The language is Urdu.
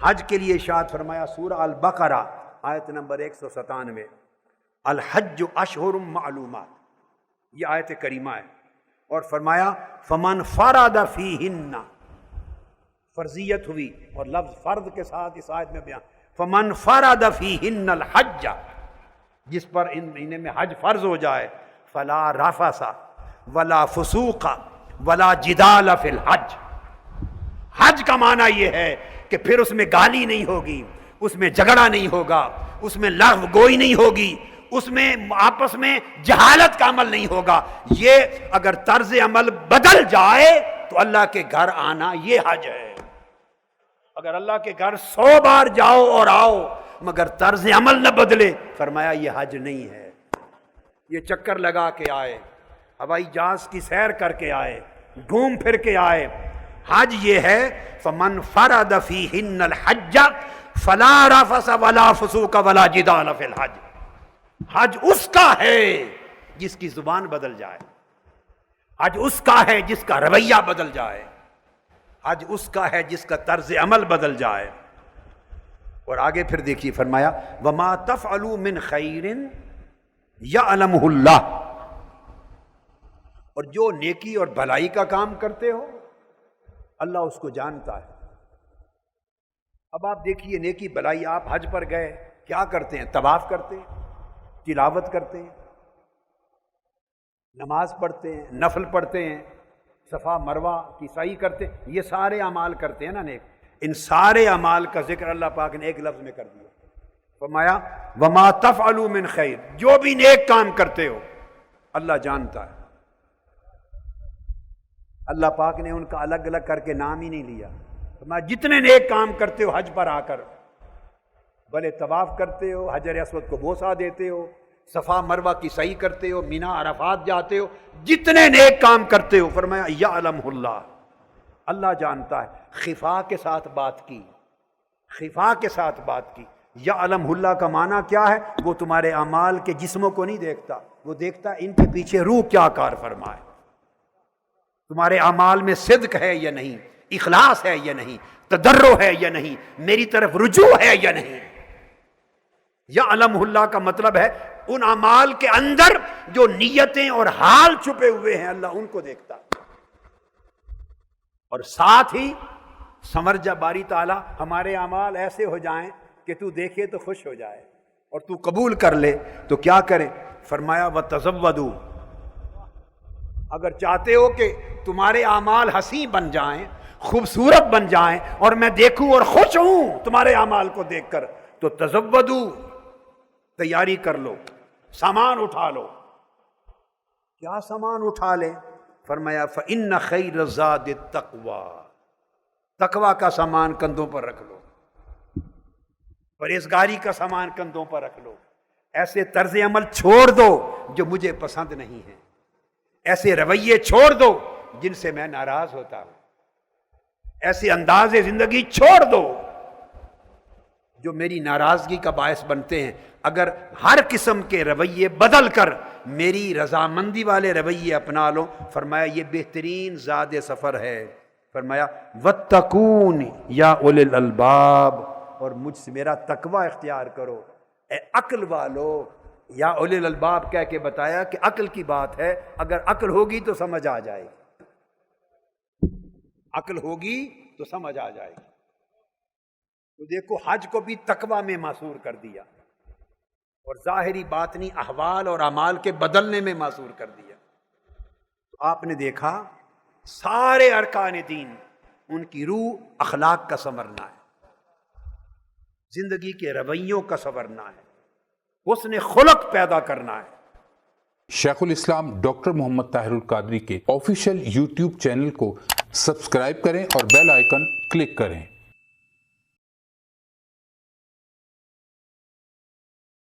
حج کے لیے ارشاد فرمایا سورہ البقرہ آیت نمبر 197، الحج اشہر معلومات، یہ آیت کریمہ ہے، اور فرمایا فمن فرض فیہن، فرضیت ہوئی اور لفظ فرض کے ساتھ اس آیت میں بیان، فمن فرض فیہن الحج، جس پر ان میں حج فرض ہو جائے، فلا رفث ولا فسوق ولا جدال فی الحج۔ حج کا معنی یہ ہے کہ پھر اس میں گالی نہیں ہوگی، اس میں جھگڑا نہیں ہوگا، اس میں لغو گوئی نہیں ہوگی، اس میں آپس میں جہالت کا عمل نہیں ہوگا۔ یہ اگر طرز عمل بدل جائے تو اللہ کے گھر آنا یہ حج ہے۔ اگر اللہ کے گھر 100 بار جاؤ اور آؤ مگر طرز عمل نہ بدلے، فرمایا یہ حج نہیں ہے۔ یہ چکر لگا کے آئے، ہوائی جہاز کی سیر کر کے آئے، گھوم پھر کے آئے، حج یہ ہے فمن فرض فیہن الحج فلا رفث ولا فسوق ولا جدال فی الحج۔ حج اس کا ہے جس کی زبان بدل جائے، حج اس کا ہے جس کا رویہ بدل جائے، حج اس کا ہے جس کا طرز عمل بدل جائے۔ اور آگے پھر دیکھیے فرمایا وما تفعلوا من خیر یعلمہ اللہ، اور جو نیکی اور بھلائی کا کام کرتے ہو اللہ اس کو جانتا ہے۔ اب آپ دیکھیے نیکی بھلائی، آپ حج پر گئے کیا کرتے ہیں؟ طواف کرتے ہیں، تلاوت کرتے ہیں، نماز پڑھتے ہیں، نفل پڑھتے ہیں، صفا مروہ کی سعی کرتے ہیں، یہ سارے اعمال کرتے ہیں نا نیک۔ ان سارے اعمال کا ذکر اللہ پاک نے ایک لفظ میں کر دیا، فرمایا وما تفعلوا من خیر، جو بھی نیک کام کرتے ہو اللہ جانتا ہے۔ اللہ پاک نے ان کا الگ الگ کر کے نام ہی نہیں لیا، فرمایا جتنے نیک کام کرتے ہو حج پر آ کر، بھلے طواف کرتے ہو، حجر اسود کو بوسہ دیتے ہو، صفا مروہ کی سعی کرتے ہو، مینا عرفات جاتے ہو، جتنے نیک کام کرتے ہو فرمایا یعلمہ اللہ، اللہ جانتا ہے۔ خفا کے ساتھ بات کی، خفا کے ساتھ بات کی۔ یعلمہ اللہ کا معنی کیا ہے؟ وہ تمہارے اعمال کے جسموں کو نہیں دیکھتا، وہ دیکھتا ہے ان کے پیچھے روح کیا کار فرمائے، تمہارے اعمال میں صدق ہے یا نہیں، اخلاص ہے یا نہیں، تضرع ہے یا نہیں، میری طرف رجوع ہے یا نہیں۔ یعلمہ اللہ کا مطلب ہے ان اعمال کے اندر جو نیتیں اور حال چھپے ہوئے ہیں اللہ ان کو دیکھتا، اور ساتھ ہی سمر جا باری تعالیٰ ہمارے اعمال ایسے ہو جائیں کہ تو دیکھے تو خوش ہو جائے اور تو قبول کر لے تو کیا کرے؟ فرمایا وَتَزَوَّدُوا، اگر چاہتے ہو کہ تمہارے اعمال حسین بن جائیں، خوبصورت بن جائیں اور میں دیکھوں اور خوش ہوں تمہارے اعمال کو دیکھ کر، تو تزودو، تیاری کر لو، سامان اٹھا لو۔ کیا سامان اٹھا لے؟ فرمایا فإن خیر الزاد التقوی، تقوی کا سامان کندھوں پر رکھ لو، پرہیزگاری کا سامان کندھوں پر رکھ لو، ایسے طرز عمل چھوڑ دو جو مجھے پسند نہیں ہے، ایسے رویے چھوڑ دو جن سے میں ناراض ہوتا ہوں، ایسے انداز زندگی چھوڑ دو جو میری ناراضگی کا باعث بنتے ہیں۔ اگر ہر قسم کے رویے بدل کر میری رضامندی والے رویے اپنا لو، فرمایا یہ بہترین زاد سفر ہے۔ فرمایا واتقون یا اولی الالباب، اور مجھ سے میرا تقوی اختیار کرو اے عقل والو۔ یا اولی الالباب کہہ کے بتایا کہ عقل کی بات ہے، اگر عقل ہوگی تو سمجھ آ جائے گی، عقل ہوگی تو سمجھ آ جائے گی۔ تو دیکھو حج کو بھی تقوی میں معصور کر دیا اور ظاہری باطنی احوال اور اعمال کے بدلنے میں معصور کر دیا۔ تو آپ نے دیکھا سارے ارکان دین ان کی روح اخلاق کا سنورنا ہے، زندگی کے رویوں کا سنورنا ہے، حسن خلق پیدا کرنا ہے۔ شیخ الاسلام ڈاکٹر محمد طاہر القادری کے آفیشیل یوٹیوب چینل کو سبسکرائب کریں اور بیل آئیکن کلک کریں۔